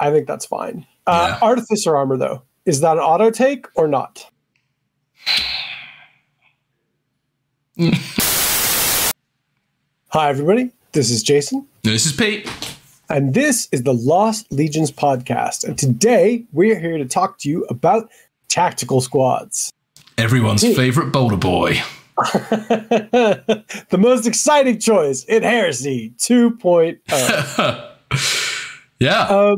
I think that's fine. Yeah. Artificer armor, though, is that an auto take or not? Hi, everybody. This is Jason. This is Pete. And this is the Lost Legions podcast. And today we're here to talk to you about tactical squads. Everyone's favorite boulder boy. The most exciting choice in Heresy 2.0. Yeah.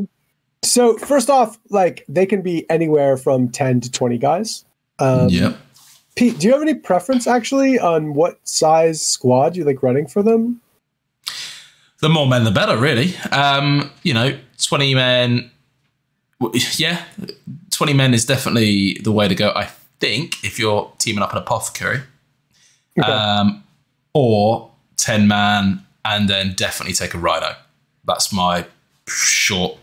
So first off, like, they can be anywhere from 10 to 20 guys. Yep. Pete, do you have any preference actually on what size squad you like running for them? The more men, the better, really. 20 men. Yeah, 20 men is definitely the way to go, I think, if you're teaming up an apothecary. Okay. Or 10 man, and then definitely take a rhino. That's my short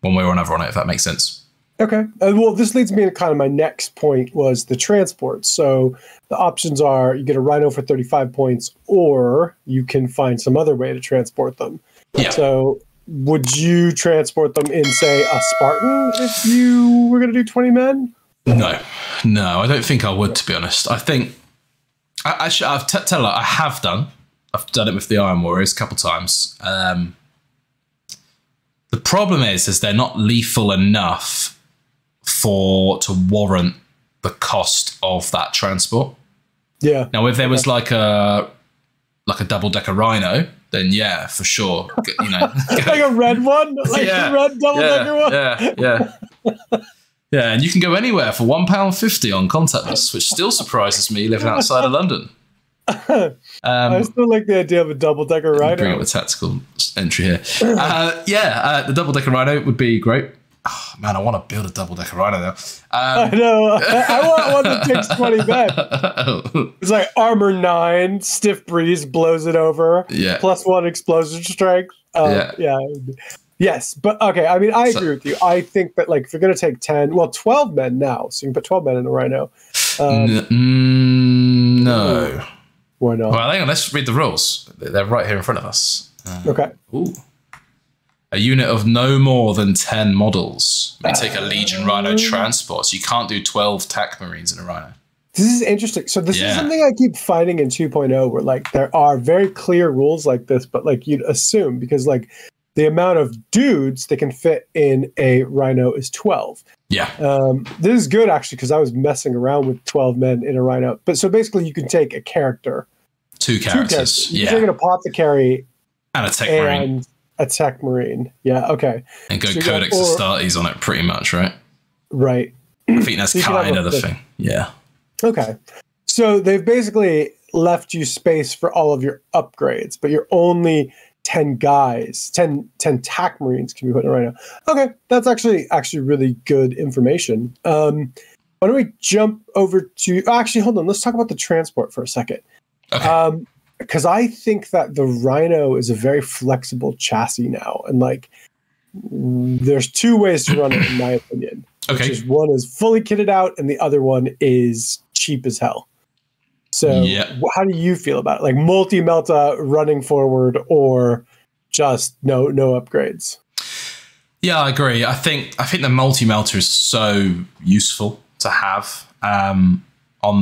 one way or another on it, if that makes sense. Okay. Well, this leads me to kind of my next point was the transport. So the options are you get a rhino for 35 points, or you can find some other way to transport them. Yeah. So would you transport them in, say, a Spartan if you were going to do 20 men? No, I don't think I would, to be honest. I think I have done. I've done it with the Iron Warriors a couple of times. The problem is they're not lethal enough to warrant the cost of that transport. Yeah. Now, if there was like a double-decker rhino, then yeah, for sure. Like a red one, a red double-decker one. Yeah. Yeah, and you can go anywhere for £1.50 on contactless, which still surprises me living outside of London. I still like the idea of a double-decker rhino. Bring up the tactical entry here. The double-decker rhino would be great. Oh, man, I want to build a double-decker rhino now. I know. I want one that takes 20 men. It's like armor 9, stiff breeze, blows it over. Yeah. +1 explosion strength. Yeah. Yes, but okay. I mean, I agree with you. I think that, like, if you're going to take 12 men now, so you can put 12 men in a rhino. No. Why not? Well, hang on. Let's read the rules. They're right here in front of us. Okay. Ooh. A unit of no more than 10 models may take a Legion Rhino transport. So you can't do 12 TAC Marines in a Rhino. This is interesting. So this is something I keep finding in 2.0 where, like, there are very clear rules like this, but, like, you'd assume because, like, the amount of dudes that can fit in a Rhino is 12. Yeah. This is good, actually, because I was messing around with 12 men in a Rhino. But so basically you can take a character. Two characters. You can take an apothecary and a tech marine. A tech marine. Yeah, okay. And go Codex Astartes on it pretty much, right? Right. I think that's kind of the thing. Yeah. Okay. So they've basically left you space for all of your upgrades, but you're only 10 guys, 10 TAC Marines can be put in right now. Okay, that's actually really good information. Why don't we jump over to... Actually, hold on. Let's talk about the transport for a second. Okay. Because I think that the Rhino is a very flexible chassis now. And, like, there's two ways to run it, in my opinion. Okay. Which is one is fully kitted out, and the other one is cheap as hell. So how do you feel about it? Like multi-melta running forward or just no upgrades? Yeah, I agree. I think the multi-melta is so useful to have on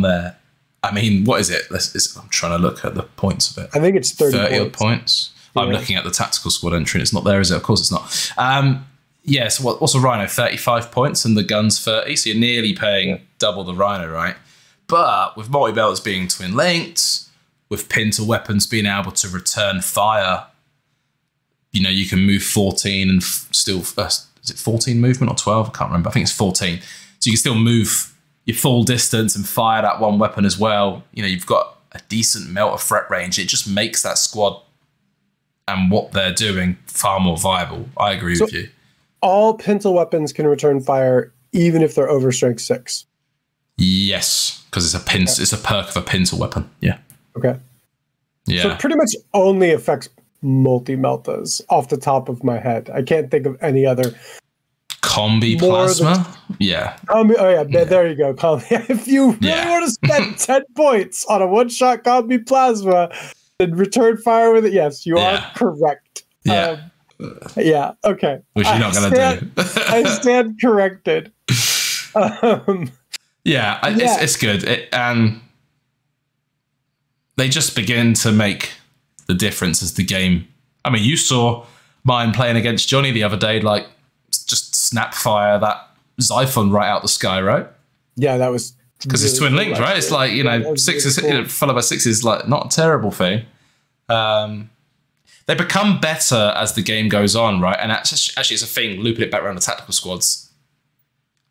there. I mean, what is it? I'm trying to look at the points of it. I think it's 30 odd points. Yeah. I'm looking at the tactical squad entry and it's not there, is it? Of course it's not. So what's a Rhino? 35 points and the gun's 30. So you're nearly paying double the Rhino, right? But with multi-belts being twin linked, with pinter weapons being able to return fire, you can move 14 and still, is it 14 movement or 12? I can't remember. I think it's 14. So you can still move your full distance and fire that one weapon as well. You've got a decent melter threat range. It just makes that squad and what they're doing far more viable. I agree with you. All pintle weapons can return fire even if they're over strength 6. Yes, because it's a perk of a pintle weapon. Yeah. Okay. Yeah. So it pretty much only affects multi-meltas off the top of my head. I can't think of any other. Combi plasma? Yeah. There you go. Combi. If you really want to spend 10 points on a one-shot combi plasma and return fire with it, yes, you are correct. Yeah. Yeah. Okay. Which you're not going to do. I stand corrected. Yeah, it's good. And they just begin to make the difference as the game. I mean, you saw mine playing against Johnny the other day, like just snap fire that Xiphon right out the sky, right? Yeah, that was because it's twin linked, right? It's like, you know, sixes followed by sixes, like not a terrible thing. They become better as the game goes on, right? And actually, it's a thing. Looping it back around the tactical squads.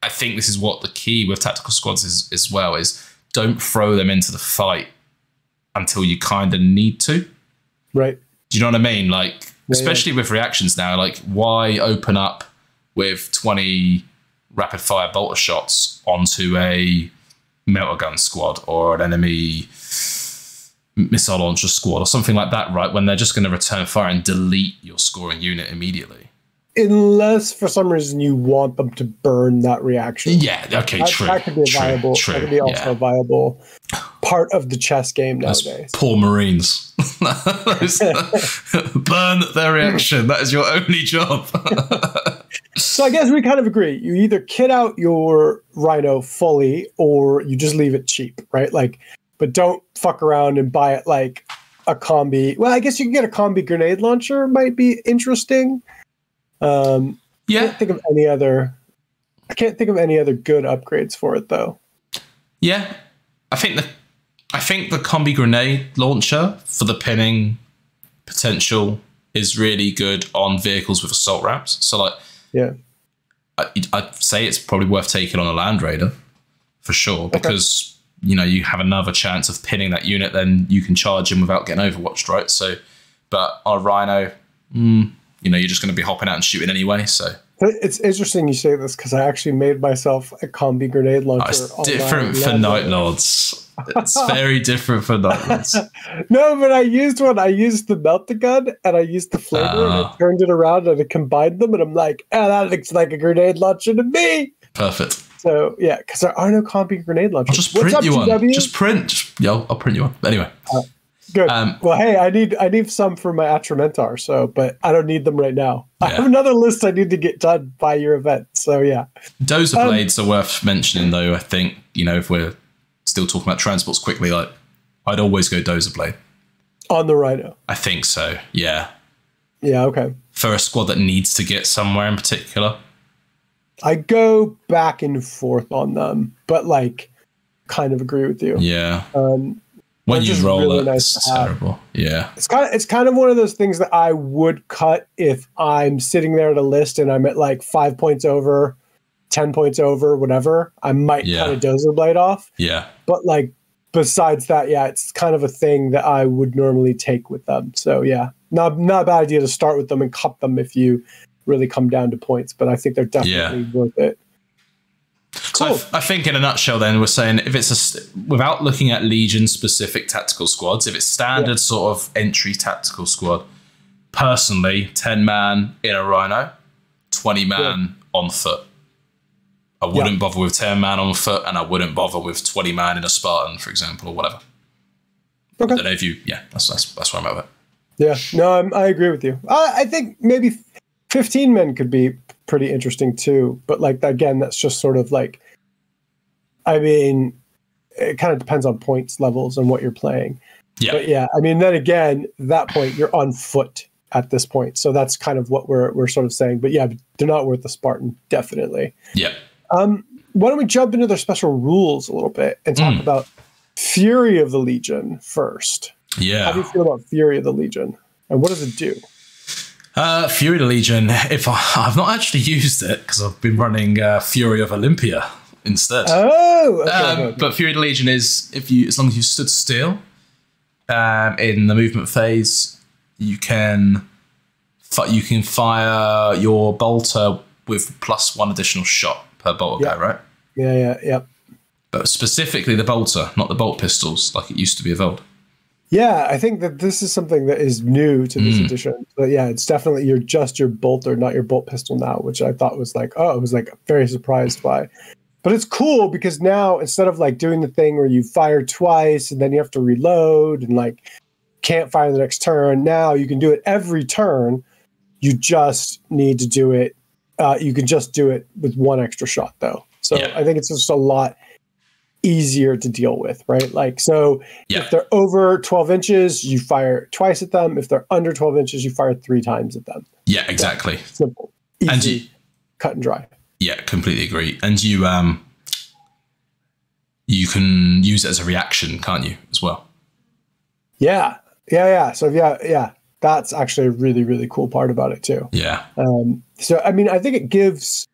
I think this is what the key with tactical squads is as well, is don't throw them into the fight until you kind of need to. Right. Do you know what I mean? Like, especially with reactions now, like why open up with 20 rapid fire bolter shots onto a melter gun squad or an enemy missile launcher squad or something like that, right? When they're just going to return fire and delete your scoring unit immediately. Unless for some reason you want them to burn that reaction. Yeah, okay, true. That could be viable. True, that could be also a viable part of the chess game nowadays. Poor Marines. Burn their reaction. That is your only job. So I guess we kind of agree. You either kit out your Rhino fully or you just leave it cheap, right? Like, but don't fuck around and buy it like a combi. Well, I guess you can get a combi grenade launcher. Might be interesting. I can't think of any other good upgrades for it though. Yeah, I think the combi grenade launcher for the pinning potential is really good on vehicles with assault ramps. So like, yeah, I'd say it's probably worth taking on a Land Raider for sure, because you know, you have another chance of pinning that unit, then you can charge him without getting overwatched, right? So, but on a Rhino, you know, you're just going to be hopping out and shooting anyway. So it's interesting you say this because I actually made myself a combi grenade launcher. It's different for Night Lords. It's very different for Night Lords. No, but I used one. I used the melta gun and I used the flavor and I turned it around and I combined them and I'm like, that looks like a grenade launcher to me. Perfect. So yeah, because there are no combi grenade launchers. I'll just print you one. Just print. I'll print you one. Anyway. Good. Well, hey, I need some for my Atramentar, so, but I don't need them right now. Yeah. I have another list I need to get done by your event. So yeah. Dozer blades are worth mentioning though. I think, you know, if we're still talking about transports quickly, like I'd always go Dozer blade. On the Rhino. I think so. Yeah. Yeah. Okay. For a squad that needs to get somewhere in particular. I go back and forth on them, but like kind of agree with you. Yeah. When you roll really it, nice it's terrible. Yeah. It's kind of one of those things that I would cut if I'm sitting there at a list and I'm at like 5 points over, 10 points over, whatever. I might cut a Dozer blade off. Yeah. But like besides that, yeah, it's kind of a thing that I would normally take with them. So yeah, not a bad idea to start with them and cut them if you really come down to points, but I think they're definitely worth it. Cool. So I think in a nutshell then we're saying if it's without looking at Legion specific tactical squads, if it's standard sort of entry tactical squad, personally 10 man in a Rhino, 20 man on foot. I wouldn't bother with 10 man on foot and I wouldn't bother with 20 man in a Spartan, for example, or whatever. Okay. I don't know if you, that's where I'm at with it. Yeah, no, I agree with you. I think maybe 15 men could be pretty interesting too, but like again, that's just sort of like, I mean, it kind of depends on points levels and what you're playing. Yeah, but yeah, I mean, then again, that point you're on foot at this point, so that's kind of what we're sort of saying. But yeah, they're not worth the Spartan, definitely. Yeah. Why don't we jump into their special rules a little bit and talk about Fury of the Legion first? Yeah. How do you feel about Fury of the Legion, and what does it do? Fury of the Legion, I've not actually used it because I've been running Fury of Olympia instead. Oh, okay. But Fury of the Legion is as long as you stood still in the movement phase, you can fire your bolter with +1 additional shot per bolter guy, right? Yeah. But specifically the bolter, not the bolt pistols like it used to be of old. Yeah, I think that this is something that is new to this edition. But yeah, it's definitely your bolter, not your bolt pistol now, which I thought was like, I was like very surprised by. But it's cool because now instead of like doing the thing where you fire twice and then you have to reload and like can't fire the next turn, now you can do it every turn You just need to do it. You can just do it with one extra shot, though. So I think it's just a lot easier to deal with, right? Like, so if they're over 12 inches, you fire twice at them. If they're under 12 inches, you fire 3 times at them. Yeah, exactly. Simple, easy, cut and dry. Yeah, completely agree. And you can use it as a reaction, can't you, as well? Yeah. So that's actually a really, really cool part about it too. Yeah. So I mean, I think it gives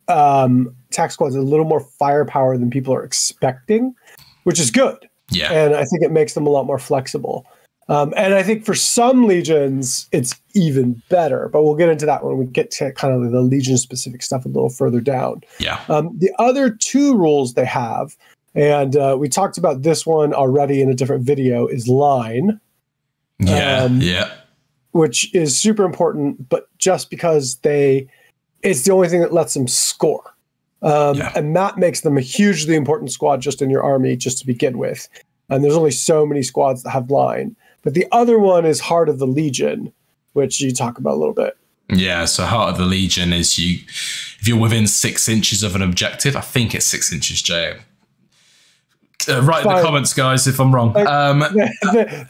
attack squads a little more firepower than people are expecting, which is good. Yeah. And I think it makes them a lot more flexible. And I think for some legions, it's even better, but we'll get into that when we get to kind of the legion specific stuff a little further down. Yeah. The other 2 rules they have, and we talked about this one already in a different video, is line. Which is super important, but just because it's the only thing that lets them score. And that makes them a hugely important squad just in your army, just to begin with. And there's only so many squads that have line. But the other one is Heart of the Legion, which you talk about a little bit. Yeah, so Heart of the Legion is if you're within 6 inches of an objective, I think it's 6 inches, Jay. Write in the comments, guys, if I'm wrong.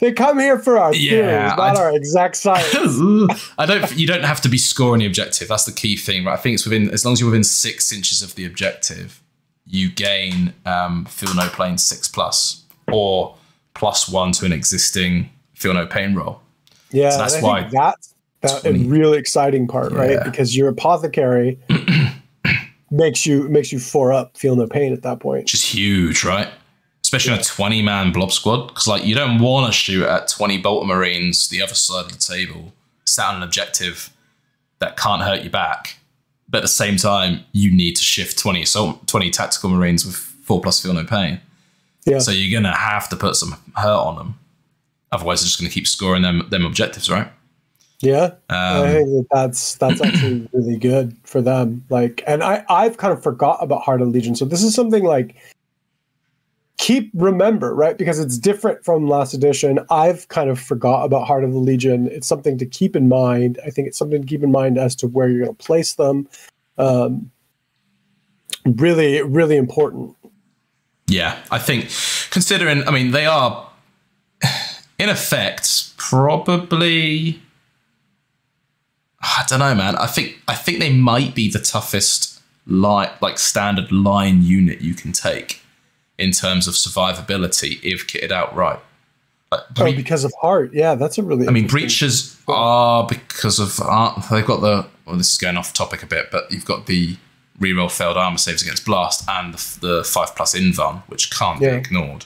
They come here for our theories, not our exact science. You don't have to be scoring the objective. That's the key thing, right? I think it's as long as you're within 6 inches of the objective, you gain Feel No Pain 6+, or +1 to an existing Feel No Pain roll. Yeah, so that's why that's a really exciting part, right? Because your apothecary makes you 4 up Feel No Pain at that point. Which is huge, right? Especially in a 20-man blob squad, because like you don't want to shoot at 20 Bolter Marines the other side of the table, sat on an objective that can't hurt you back. But at the same time, you need to shift 20 tactical Marines with 4+ Feel No Pain. Yeah. So you're gonna have to put some hurt on them. Otherwise, they're just gonna keep scoring them objectives, right? Yeah, I think that's actually really good for them. Like, and I've kind of forgot about Heart of the Legion, so this is something like. Remember, right? Because it's different from last edition. I've kind of forgot about Heart of the Legion. It's something to keep in mind. I think it's something to keep in mind as to where you're going to place them. Really, really important. Yeah, I think considering, I mean, they are in effect probably, I don't know, man. I think they might be the toughest standard line unit you can take in terms of survivability if kitted out right. Because of Heart. Yeah, that's a really... I mean, breaches are because of... they've got the... Well, this is going off topic a bit, but you've got the reroll failed armor saves against blast and the 5+ invuln, which can't be ignored.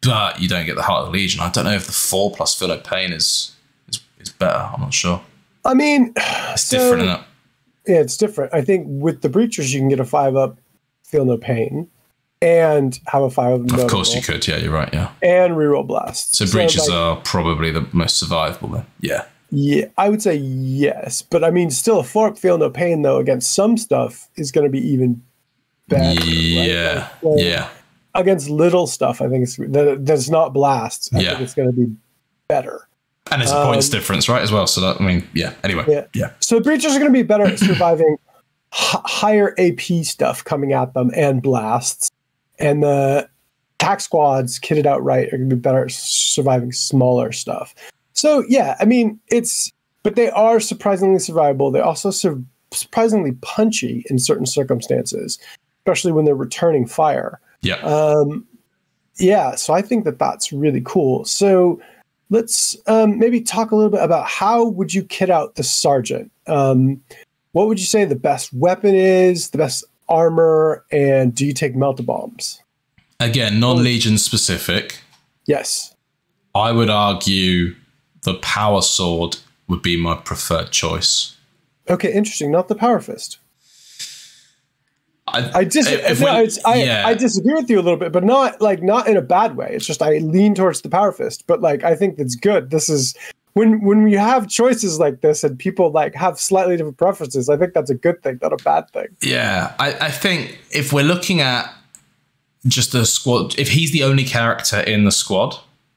But you don't get the Heart of the Legion. I don't know if the 4+ Feel No Pain is better. I'm not sure. I mean... It's different, isn't it? Yeah, it's different. I think with the breachers, you can get a 5+ Feel No Pain. And have a 5 of course you could, yeah, you're right, yeah. And reroll blast. So breaches are probably the most survivable then. Yeah. Yeah, I would say yes. But I mean, still a 4 Feel No Pain, though, against some stuff is going to be even better. Yeah, right? Like, yeah. Against little stuff, I think that's not blasts. I think it's going to be better. And there's a points difference, right, as well. So that, I mean, yeah, anyway. Yeah. So breaches are going to be better at surviving higher AP stuff coming at them and blasts. And the attack squads kitted out right are going to be better at surviving smaller stuff. So, yeah, I mean, but they are surprisingly survivable. They're also surprisingly punchy in certain circumstances, especially when they're returning fire. Yeah. So I think that's really cool. So let's maybe talk a little bit about how would you kit out the sergeant? What would you say the best weapon is, the best armor, and do you take melta-bombs? Again, non-legion specific. Yes. I would argue the power sword would be my preferred choice. Okay, interesting. Not the power fist. I disagree with you a little bit, but not in a bad way. It's just I lean towards the power fist, but I think that's good. This is when you have choices like this and people have slightly different preferences, I think that's a good thing, not a bad thing. Yeah, I think if we're looking at just the squad, if he's the only character in the squad,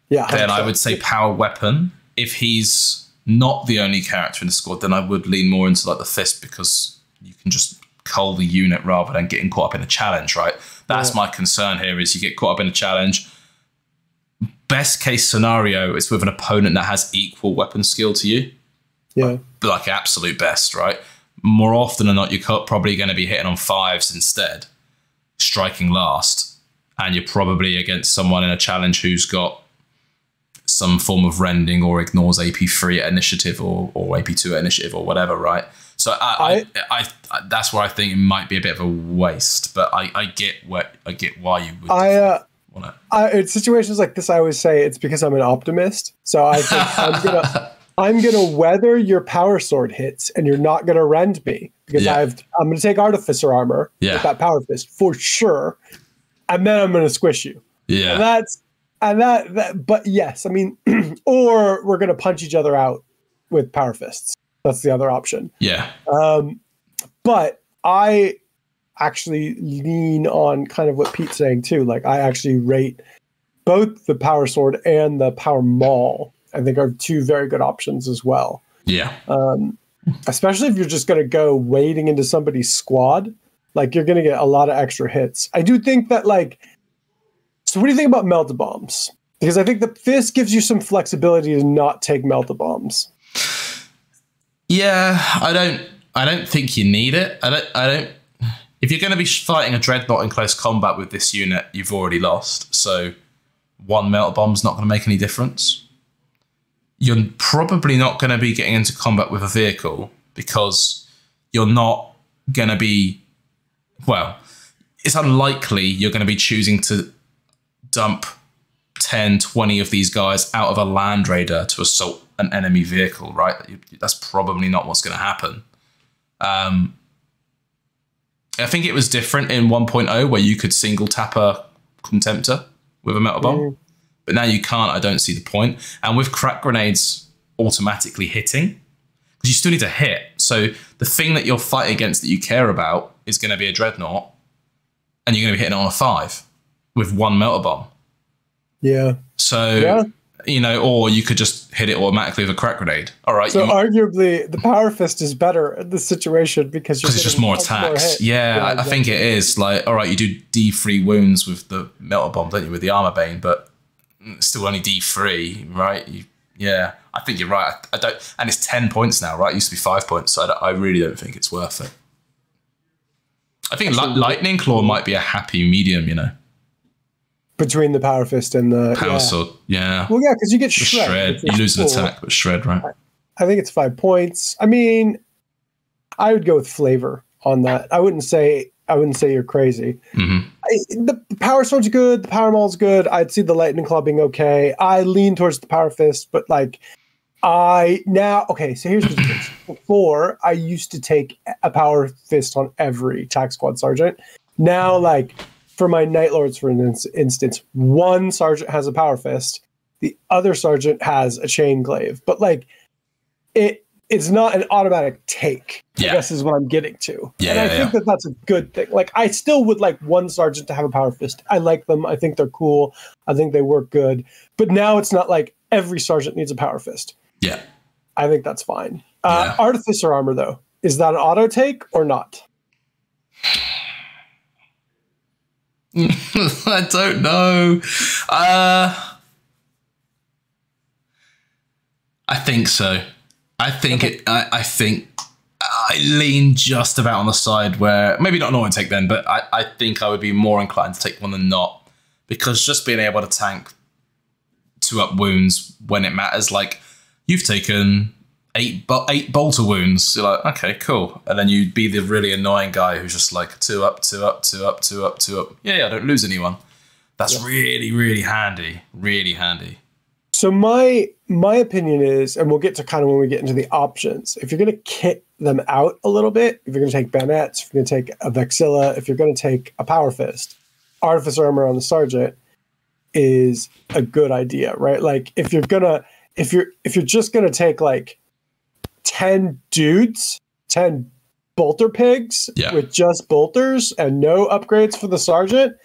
then I would say power weapon. If he's not the only character in the squad, then I would lean more into like the fist, because you can just cull the unit rather than getting caught up in a challenge, right? That's my concern here, is you get caught up in a challenge. Best case scenario is with an opponent that has equal weapon skill to you. Yeah. Like absolute best, right? More often than not, you're probably going to be hitting on 5s instead, striking last. And you're probably against someone in a challenge who's got some form of rending or ignores AP3 at initiative or AP2 at initiative or whatever, right? So I that's where I think it might be a bit of a waste, but I get why you would want it. In situations like this, I always say it's because I'm an optimist. So I think I'm gonna weather your power sword hits, and you're not gonna rend me, because I'm gonna take artificer armor with that power fist for sure, and then I'm gonna squish you. Yeah, and that. But yes, I mean, or we're gonna punch each other out with power fists. That's the other option. Yeah. But I actually lean on kind of what Pete's saying too. Like, I actually rate both the power sword and the power maul, I think, are two very good options as well. Yeah. Especially if you're just going to go wading into somebody's squad, like, you're going to get a lot of extra hits. I do think that, like, so what do you think about melt bombs? Because I think the fist gives you some flexibility to not take melt bombs. Yeah, I don't think you need it. I don't. If you're going to be fighting a dreadnought in close combat with this unit, you've already lost. So one melt bomb's not going to make any difference. You're probably not going to be getting into combat with a vehicle, because you're not going to be. Well, it's unlikely you're going to be choosing to dump 10, 20 of these guys out of a Land Raider to assault an enemy vehicle, right? That's probably not what's going to happen. I think it was different in 1.0, where you could single tap a Contemptor with a metal bomb, but now you can't. I don't see the point. And with crack grenades automatically hitting, because you still need to hit. So the thing that you're fighting against that you care about is going to be a dreadnought, and you're going to be hitting it on a 5 with one melter bomb. Yeah. So, you know, or you could just hit it automatically with a crack grenade. All right. So arguably the power fist is better in this situation, because it's just more attacks. I think it is. Like, all right, you do D3 wounds with the melter bomb, don't you, with the armor bane, but it's still only D3, right? I think you're right. I don't, and it's 10 points now, right? It used to be 5 points, so I really don't think it's worth it. I think Lightning Claw might be a happy medium, you know. Between the power fist and the power sword, yeah. Well, yeah, because you get shred. You lose an attack, but shred, right? I think it's 5 points. I mean, I would go with flavor on that. I wouldn't say you're crazy. The power sword's good. The power maul's good. I'd see the lightning claw being okay. I lean towards the power fist, but like, okay. So here's the difference. Before, I used to take a power fist on every tac squad sergeant. Now, like, for my Night Lords, for instance, one sergeant has a power fist, the other sergeant has a chain glaive. But like, it's not an automatic take, I guess is what I'm getting to. And I think that that's a good thing. Like, I still would like one sergeant to have a power fist. I like them. I think they're cool. I think they work good. But now it's not like every sergeant needs a power fist. Yeah. I think that's fine. Artificer armor, though, is that an auto take or not? I don't know. I think so. I think I think I lean just about on the side where maybe not an auto take then, but I think I would be more inclined to take one than not, because just being able to tank 2-up wounds when it matters, like you've taken 8 bolter wounds, you're like, okay, cool, and then you'd be the really annoying guy who's just like 2-up, 2-up, 2-up, 2-up, 2-up. Yeah, I don't lose anyone. That's really, really handy. Really handy. So my opinion is, and we'll get to kind of when we get into the options, if you're going to kit them out a little bit, if you're going to take Bennetts, if you're going to take a Vexilla, if you're going to take a Power Fist, Artificer Armor on the Sergeant is a good idea, right? Like if you're just going to take like 10 dudes, 10 bolter pigs with just bolters and no upgrades for the Sergeant,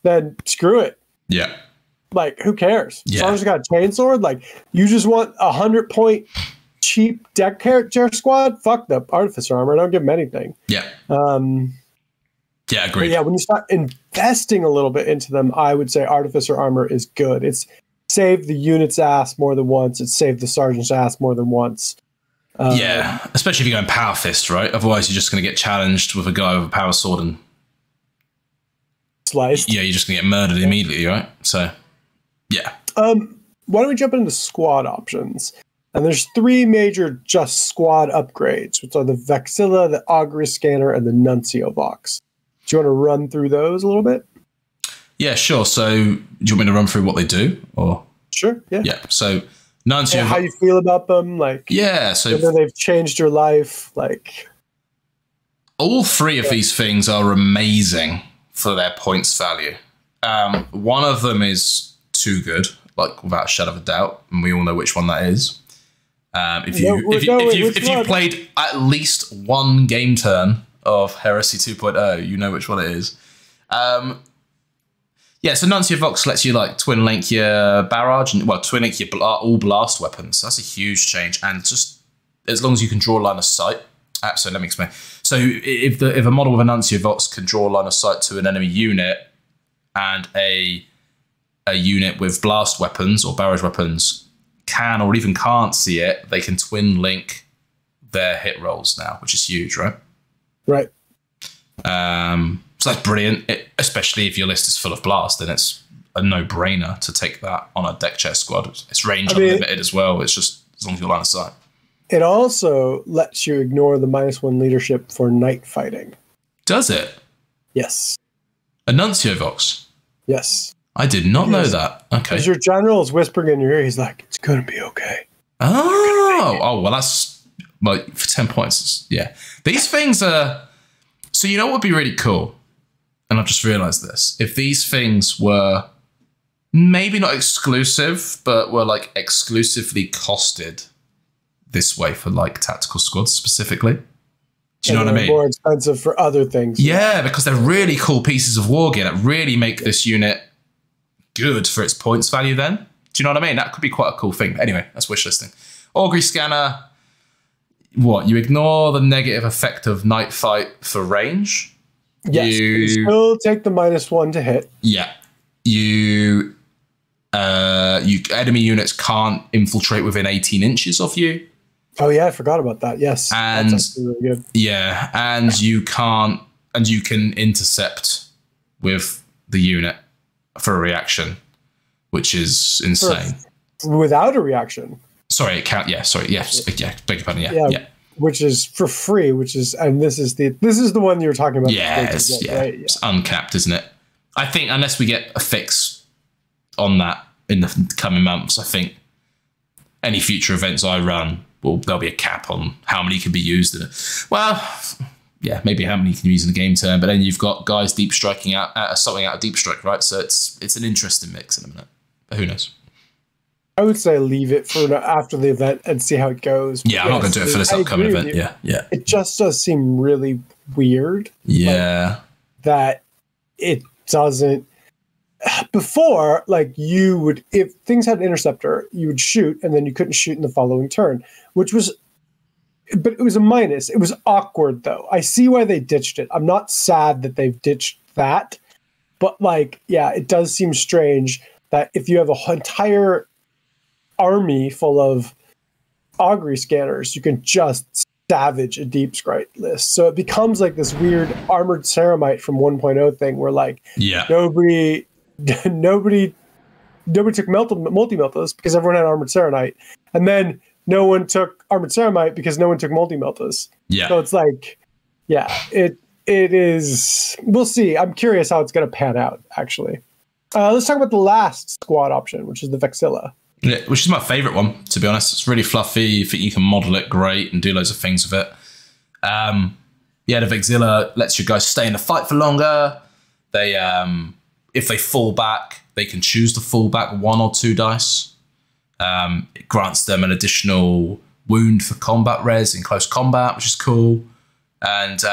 then screw it. Yeah. Like, who cares? As long as you got a chainsword, like, you just want 100-point cheap deck chair squad, fuck the Artificer armor. I don't give them anything. Yeah. Yeah, agreed. But yeah, when you start investing a little bit into them, I would say Artificer armor is good. It's saved the unit's ass more than once. It's saved the sergeant's ass more than once. Yeah, especially if you're going Power Fist, right? Otherwise, you're just going to get challenged with a guy with a power sword and sliced. Yeah, you're just going to get murdered immediately, right? So, yeah. Why don't we jump into squad options? And there's 3 major just squad upgrades, which are the Vexilla, the Augury Scanner, and the Nuncio Vox. Do you want to run through those a little bit? Yeah, sure. So, do you want me to run through what they do, or? Sure. Yeah. Yeah. So, Nuncio. And how you feel about them? Like, yeah. So whether they've changed your life, like. All 3 of these things are amazing for their points value. One of them is too good, like without a shadow of a doubt, and we all know which one that is. If you've played at least one game turn of Heresy 2.0, you know which one it is. Yeah, so Nuncio Vox lets you like twin link your barrage and twin link your all blast weapons. That's a huge change, and just as long as you can draw a line of sight. So let me explain. So if a model with a Nuncio Vox can draw a line of sight to an enemy unit, and a unit with blast weapons or barrage weapons can or even can't see it, they can twin link their hit rolls now, which is huge, right? Right. So that's brilliant, especially if your list is full of blast, then it's a no-brainer to take that on a deck chair squad. It's range unlimited as well. It's just as long as you're line of sight. It also lets you ignore the -1 leadership for night fighting. Does it? Yes. A Nuncio Vox? Yes. I did not know that. Okay. Because your general is whispering in your ear, he's like, it's going to be okay. Oh, well, that's for 10 points. Yeah. These things are... So you know what would be really cool? And I've just realized this. If these things were maybe not exclusive, but were like exclusively costed this way for like tactical squads specifically. Do you know what I mean? More expensive for other things. Yeah, because they're really cool pieces of war gear that really make this unit good for its points value then. Do you know what I mean? That could be quite a cool thing. Anyway, that's wish listing. Augury Scanner. What? You ignore the negative effect of night fight for range? Yes. You still take the -1 to hit. Yeah. You enemy units can't infiltrate within 18 inches of you. Oh yeah, I forgot about that. Yes. And that's really good. Yeah, and you can intercept with the unit for a reaction, which is insane. Without a reaction. Sorry, it can't. Yeah, sorry. Yes, yeah. Beg your pardon. Yeah. Which is for free. And this is the one you were talking about. Yeah, it's uncapped, isn't it? I think unless we get a fix on that in the coming months, I think any future events I run, there'll be a cap on how many can be used in it. Well, yeah, maybe how many can you use in a game turn, but then you've got guys deep striking out something out of deep strike, right? So it's an interesting mix in a minute. But who knows? I would say leave it for after the event and see how it goes. Yeah, I'm not going to do it for this upcoming event. Yeah. It just does seem really weird. Yeah. That it doesn't. Before, like you would, if things had an interceptor, you would shoot and then you couldn't shoot in the following turn, but it was a minus. It was awkward though. I see why they ditched it. I'm not sad that they've ditched that, but like, yeah, it does seem strange that if you have an entire army full of augury scanners, you can just savage a deep strike list. So it becomes like this weird armored ceramite from 1.0 thing where like nobody took multi-meltas because everyone had armored ceramite, and then no one took armored ceramite because no one took multi-meltas. Yeah. So it's like, yeah, it is. We'll see. I'm curious how it's going to pan out. Actually, let's talk about the last squad option, which is the Vexilla. Yeah, which is my favorite one, to be honest. It's really fluffy. You think you can model it great and do loads of things with it. The Vexilla lets you guys stay in the fight for longer. They, if they fall back, they can choose to fall back 1 or 2 dice. It grants them an additional wound for combat res in close combat, which is cool. And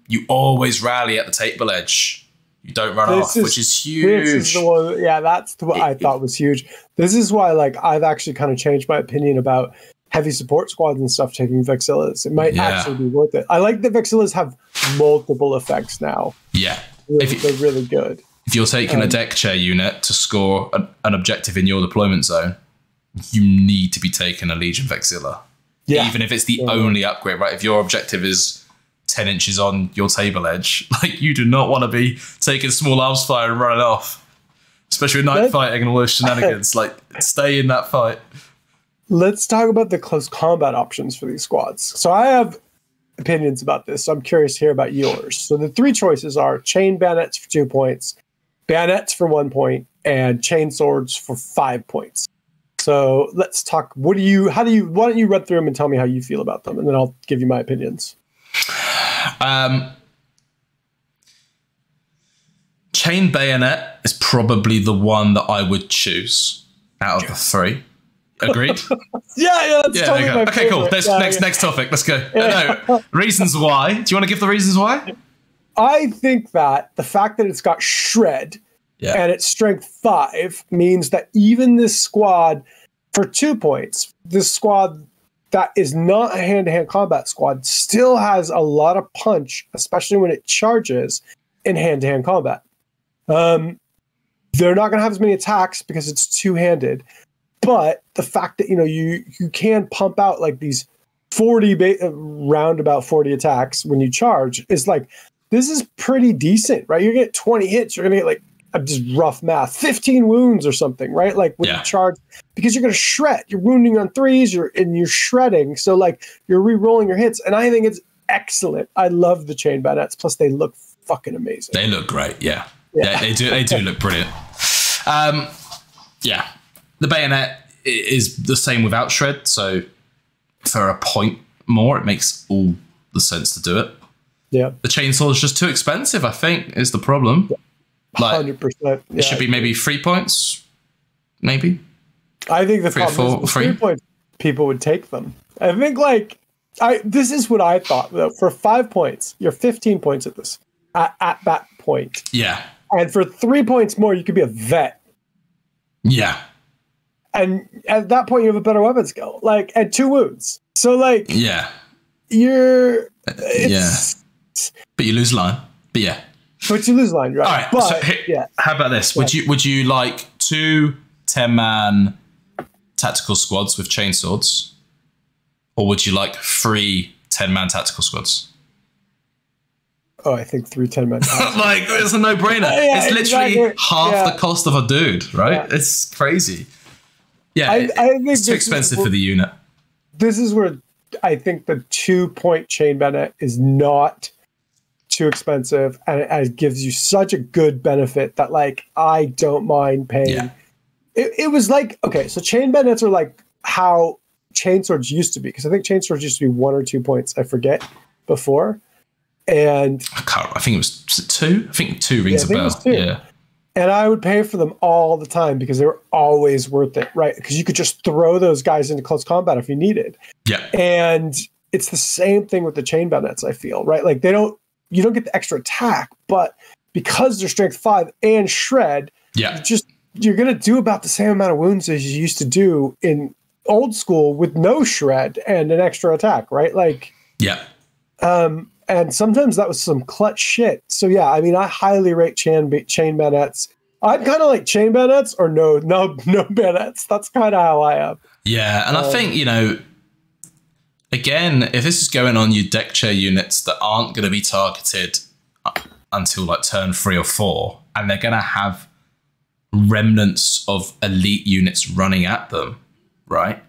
you always rally at the table edge. You don't run off, which is huge. This is the one, yeah, that's what I thought was huge. This is why, like, I've actually kind of changed my opinion about heavy support squads and stuff taking Vexillas. It might actually be worth it. I like that Vexillas have multiple effects now. Yeah. They're really good. If you're taking a deck chair unit to score an objective in your deployment zone, you need to be taking a Legion Vexilla. Yeah. Even if it's the only upgrade, right? If your objective is 10 inches on your table edge, like you do not want to be taking small arms fire and running off. Especially with night fighting and all those shenanigans. Like, stay in that fight. Let's talk about the close combat options for these squads. So I have opinions about this. So I'm curious to hear about yours. So the 3 choices are chain bayonets for 2 points, bayonets for 1 point, and chain swords for 5 points. So let's talk. Why don't you run through them and tell me how you feel about them, and then I'll give you my opinions. Chain bayonet is probably the one that I would choose out of the 3. Agreed? yeah, that's totally my favorite. Okay, cool. Next topic. Let's go. No, reasons why. Do you want to give the reasons why? I think that the fact that it's got shred and it's strength 5 means that even this squad for 2 points, this squad that is not a hand-to-hand combat squad still has a lot of punch, especially when it charges in hand-to-hand combat. They're not going to have as many attacks because it's two-handed, but the fact that you can pump out like these 40 roundabout 40 attacks when you charge is like, this is pretty decent, right? You're gonna get 20 hits, you're gonna get like just rough math, 15 wounds or something, right? Like when you charge, because you're gonna shred, you're wounding on 3s, you're shredding, so like you're re-rolling your hits, and I think it's excellent. I love the chain bayonets, plus they look fucking amazing. They look great, yeah, they do look brilliant. The bayonet is the same without shred, so for a point more, it makes all the sense to do it. Yeah, the chainsaw is just too expensive, I think, is the problem. Like, 100%. It should be maybe 3 points, maybe. I think the problem is 3 points, people would take them. I think this is what I thought though. For 5 points, you're 15 points at this at that point. Yeah, and for 3 points more, you could be a vet. Yeah. And at that point, you have a better weapon skill, like, and 2 wounds. So, like, you're... But you lose line. But yeah. But you lose line, right? All right. But, so how about this? Would you like 2 10-man tactical squads with chainswords? Or would you like 3 10-man tactical squads? Oh, I think 3 10-man. Like, it's a no-brainer. It's literally half the cost of a dude, right? Yeah. It's crazy. Yeah, I think it's too expensive for the unit. This is where I think the 2-point chain bayonet is not too expensive, and it gives you such a good benefit that, like, I don't mind paying. Yeah. It was like, okay, so chain bayonets are like how chainswords used to be, because I think chainswords used to be 1 or 2 points, I forget, before. And I think it was 2. I think 2 rings a bell. Yeah. And I would pay for them all the time because they were always worth it, right? Because you could just throw those guys into close combat if you needed. Yeah. And it's the same thing with the chain bayonets, I feel, right? Like you don't get the extra attack, but because they're strength 5 and shred, you're going to do about the same amount of wounds as you used to do in old school with no shred and an extra attack, right? Like, and sometimes that was some clutch shit. So yeah, I mean, I highly rate chain bayonets. I'm kind of like chain bayonets or no bayonets. That's kind of how I am. Yeah, and I think, again, if this is going on your deck chair units that aren't going to be targeted until like turn 3 or 4, and they're going to have remnants of elite units running at them, right?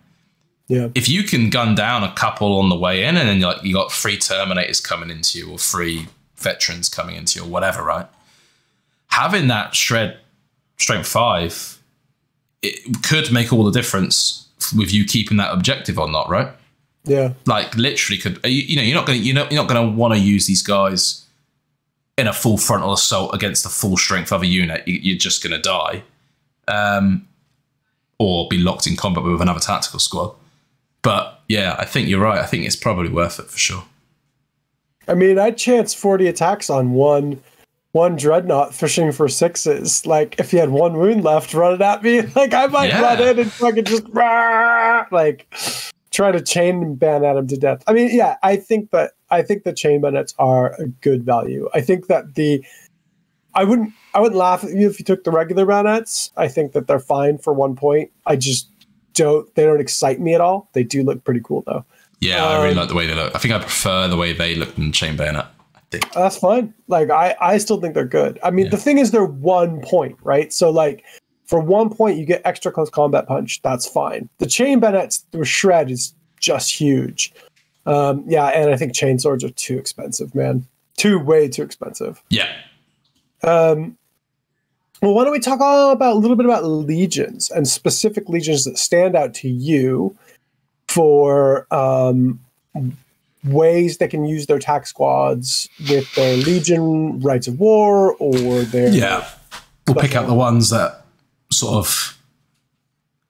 Yeah. If you can gun down a couple on the way in, and then you got 3 Terminators coming into you, or 3 veterans coming into you, or whatever, right? Having that shred strength 5, it could make all the difference with you keeping that objective or not, right? Yeah. Like literally could, you're not going to want to use these guys in a full frontal assault against the full strength of a unit. You're just going to die, or be locked in combat with another tactical squad. But yeah, I think you're right. I think it's probably worth it for sure. I mean, I'd chance 40 attacks on one dreadnought fishing for 6s. Like, if you had 1 wound left, run it at me. Like, I might run in and fucking just try try to chain ban at him to death. I mean, yeah, I think the chain bayonets are a good value. I think that I wouldn't laugh at you if you took the regular bayonets. I think that they're fine for 1 point. They don't excite me at all. They do look pretty cool though. Yeah, I really like the way they look. I think I prefer the way they look than chain bayonet. I think that's fine. Like I still think they're good. I mean, the thing is they're 1 point, right? So like for 1 point you get extra close combat punch. That's fine. The chain bayonets through shred is just huge. Yeah, and I think chain swords are too expensive, man. Way too expensive. Yeah. Well, why don't we talk a little bit about legions and specific legions that stand out to you for ways they can use their tac squads with their legion rights of war or their we'll pick out the ones that sort of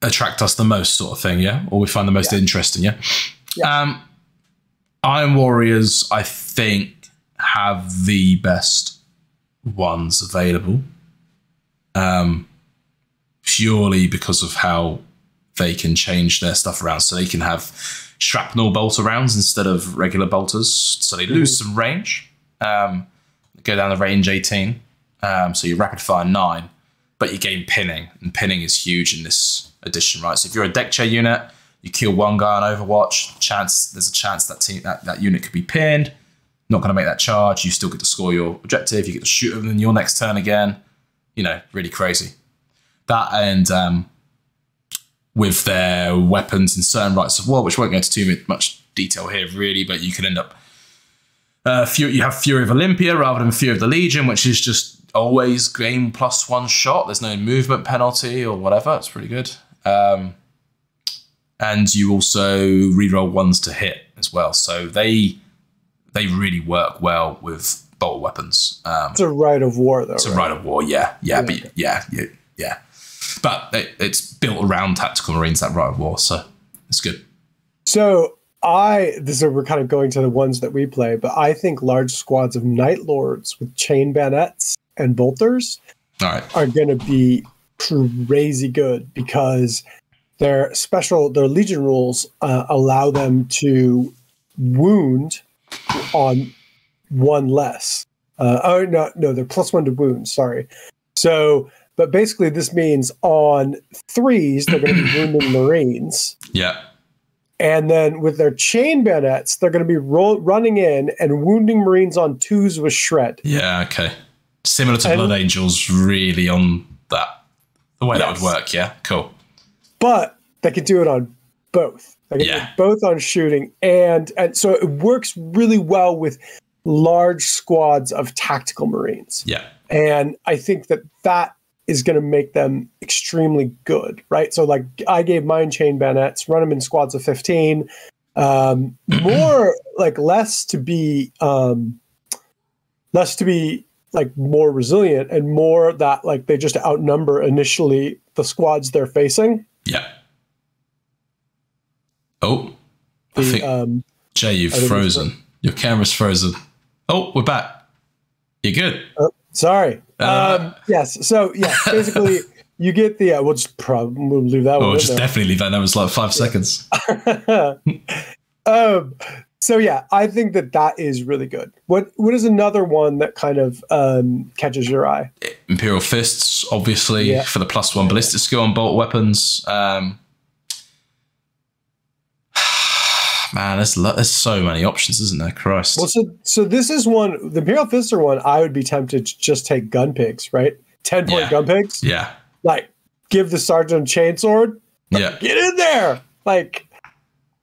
attract us the most, sort of thing, or we find the most interesting. Iron Warriors, I think, have the best ones available, purely because of how they can change their stuff around. So they can have shrapnel bolter rounds instead of regular bolters, so they lose some range, go down the range 18, so you rapid fire 9, but you gain pinning, and pinning is huge in this edition, right? So if you're a deck chair unit, you kill one guy on Overwatch, there's a chance that unit could be pinned. Not going to make that charge. You still get to score your objective. You get to shoot them in your next turn again. Really crazy. That and with their weapons and certain rights of war, which won't go into too much detail here, really, but you can end up. You have Fury of Olympia rather than Fury of the Legion, which is just always game +1 shot. There's no movement penalty or whatever. It's pretty good. And you also reroll 1s to hit as well. So they really work well with bolt weapons. It's a right of war, though. It's a right of war, yeah. But it's built around tactical marines, that right of war, so it's good. So we're kind of going to the ones that we play, but I think large squads of Night Lords with chain bayonets and bolters are going to be crazy good because their Legion rules allow them to wound on 1 less. No, they're +1 to wound, sorry. So, but basically this means on 3s, they're going to be wounding Marines. Yeah. And then with their chain bayonets, they're going to be running in and wounding Marines on 2s with shred. Yeah, okay. Similar to Blood Angels, really, on that. The way that would work, yeah. Cool. But they could do it on both. They can do it both on shooting, and so it works really well with large squads of tactical Marines. Yeah. And I think that is going to make them extremely good, right? So like I gave mine chain bayonets, run them in squads of 15, more like less to be like more resilient and more that like they just outnumber initially the squads they're facing. Yeah. Oh, I think Jay, you've frozen. Your camera's frozen. Oh, we're back. You're good. Sorry. Yes. So yeah, basically you get the. We'll just we'll leave that one. We'll just definitely leave that. That was like 5 seconds. So yeah, I think that is really good. What is another one that kind of catches your eye? Imperial Fists, obviously, for the +1 ballistic skill on bolt weapons. Man, there's so many options, isn't there? Christ. Well, so this is one. The Imperial Fister one, I would be tempted to just take gun pigs, right? 10-point gun pigs. Yeah. Like, give the sergeant a chainsword. Yeah. Get in there. Like,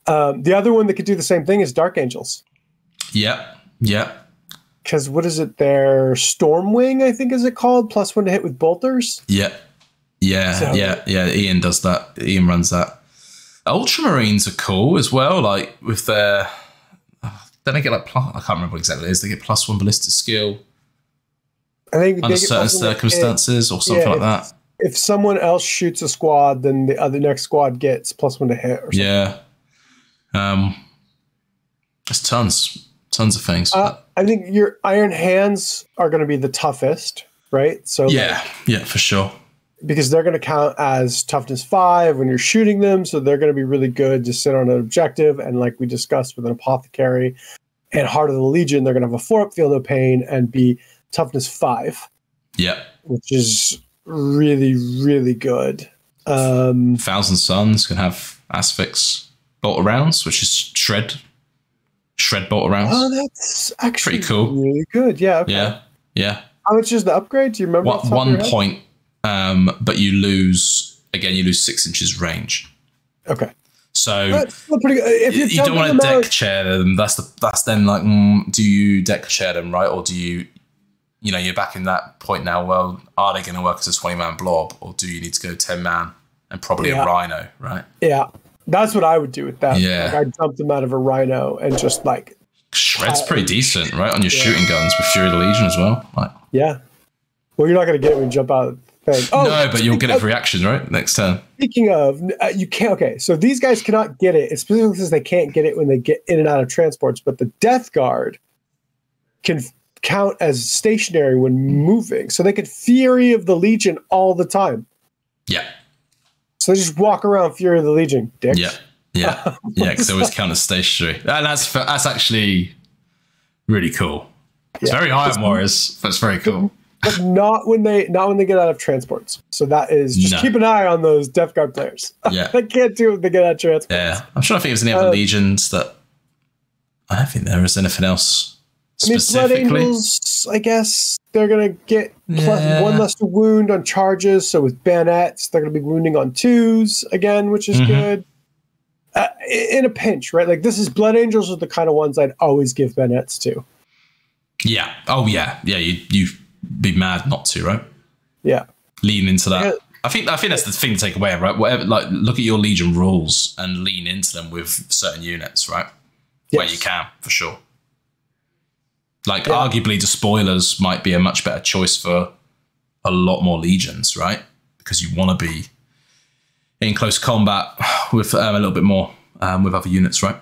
the other one that could do the same thing is Dark Angels. Yeah. Yeah. Because what is it? Their Stormwing, I think, is it called? +1 to hit with bolters. Yeah. Yeah. Yeah. Ian does that. Ian runs that. Ultramarines are cool as well, like with their. Then they get like I can't remember what exactly it is. They get +1 ballistic skill. I think under certain circumstances or something like that. If someone else shoots a squad, then the next squad gets +1 to hit. Or something. Yeah. There's tons of things. I think your Iron Hands are going to be the toughest, right? So yeah, for sure. because they're going to count as toughness 5 when you're shooting them. So they're going to be really good to sit on an objective. And like we discussed with an apothecary and Heart of the Legion, they're going to have a 4-up, feel no pain, and be toughness 5. Yeah. Which is really, really good. Thousand Suns can have Asphyx bolt rounds, which is shred bolt rounds. Oh, that's actually pretty cool. Really good. Yeah. Okay. Yeah. How much is the upgrade? Do you remember? 1 point, but you lose 6 inches range. Okay. So that's still pretty good. If you don't want to deck chair them. That's then like, do you deck chair them, right? Or do you, you're back in that point now. Well, are they going to work as a 20-man blob, or do you need to go 10-man and probably a rhino, right? Yeah, that's what I would do with that. Yeah, like, I'd dump them out of a rhino and just like shred's pretty decent, right? On your shooting guns with Fury of the Legion as well. Like, yeah. Well, you're not going to get it when you jump out of the thing. Oh, no, but you'll get it for reactions, right? Next turn. Speaking of, you can't. Okay, so these guys cannot get it. It's specifically because they can't get it when they get in and out of transports. But the Death Guard can count as stationary when moving, so they could Fury of the Legion all the time. Yeah. So they just walk around Fury of the Legion, dicks. Yeah, because they always count as stationary, and that's actually really cool. It's very Iron Warriors, but it's very cool. But not when they get out of transports. So that is just keep an eye on those Death Guard players. Yeah, they can't do it when they get out of transports. Yeah, I'm trying to think if there's any other legions that. I don't think there is anything else specifically. Blood Angels, I guess they're gonna get plus 1 less to wound on charges. So with bayonets, they're gonna be wounding on 2s again, which is good. In a pinch, right? Like this is Blood Angels are the kind of ones I'd always give bayonets to. Yeah. Oh yeah. Yeah. You be mad not to, right? Yeah. Lean into that. I think that's the thing to take away, right? Whatever, like look at your Legion rules and lean into them with certain units, right? Yes. Where you can, for sure. Like arguably the spoilers might be a much better choice for a lot more Legions, right? Because you want to be in close combat with a little bit more with other units, right?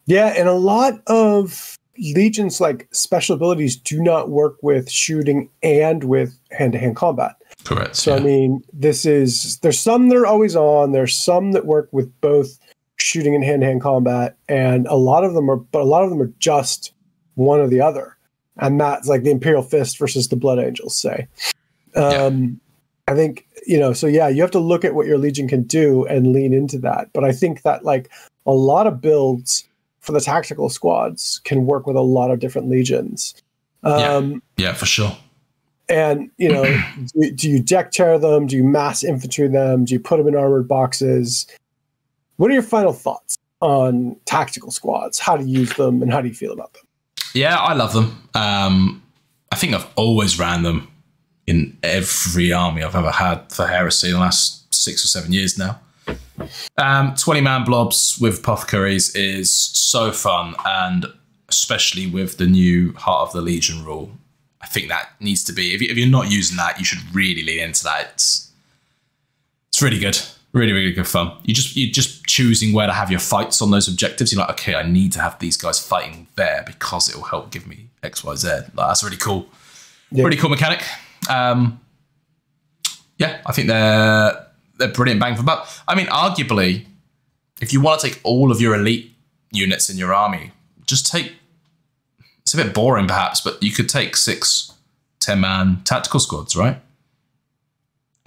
Yeah, and a lot of Legions, like special abilities, do not work with shooting and with hand-to-hand combat. Correct. So I mean, there's some that are always on. There's some that work with both shooting and hand-to-hand combat, and a lot of them are just one or the other. And that's like the Imperial Fist versus the Blood Angels, say. I think, so yeah, you have to look at what your Legion can do and lean into that. But I think that like a lot of builds for the tactical squads can work with a lot of different Legions. Yeah, for sure. And, do you deck chair them? Do you mass infantry them? Do you put them in armored boxes? What are your final thoughts on tactical squads? How to use them and how do you feel about them? Yeah, I love them. I think I've always ran them in every army I've ever had for Heresy in the last 6 or 7 years now. 20-man blobs with apothecaries is so fun, and especially with the new Heart of the Legion rule. I think that needs to be, if you're not using that, you should really lean into that. It's really good. Really, really good fun. You're just choosing where to have your fights on those objectives. You're like, okay, I need to have these guys fighting there because it will help give me X, Y, Z. Like, that's really cool. Yeah. Really cool mechanic. I think they're brilliant bang for buck. I mean, arguably, if you want to take all of your elite units in your army, just take, it's a bit boring perhaps, but you could take 6 10-man tactical squads, right?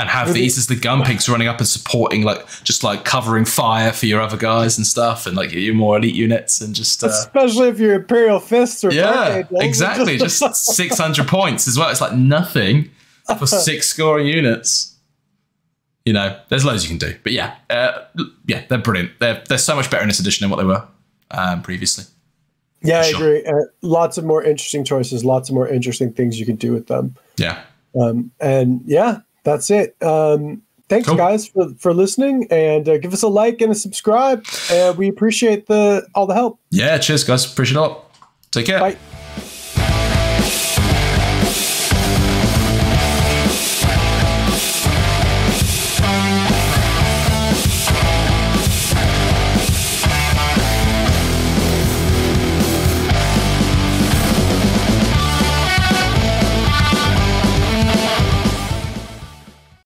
And have these as the gun pigs running up and supporting, just covering fire for your other guys and stuff, and like your more elite units, and just especially if you're Imperial Fists or exactly, just 600 points as well. It's like nothing for 6 scoring units. There's loads you can do, but they're brilliant. They're so much better in this edition than what they were previously. Yeah, I agree. Lots of more interesting choices, lots of more interesting things you can do with them. Yeah, that's it. Thanks, guys, for listening, and give us a like and a subscribe. We appreciate all the help. Yeah, cheers, guys. Appreciate it a lot. Take care. Bye.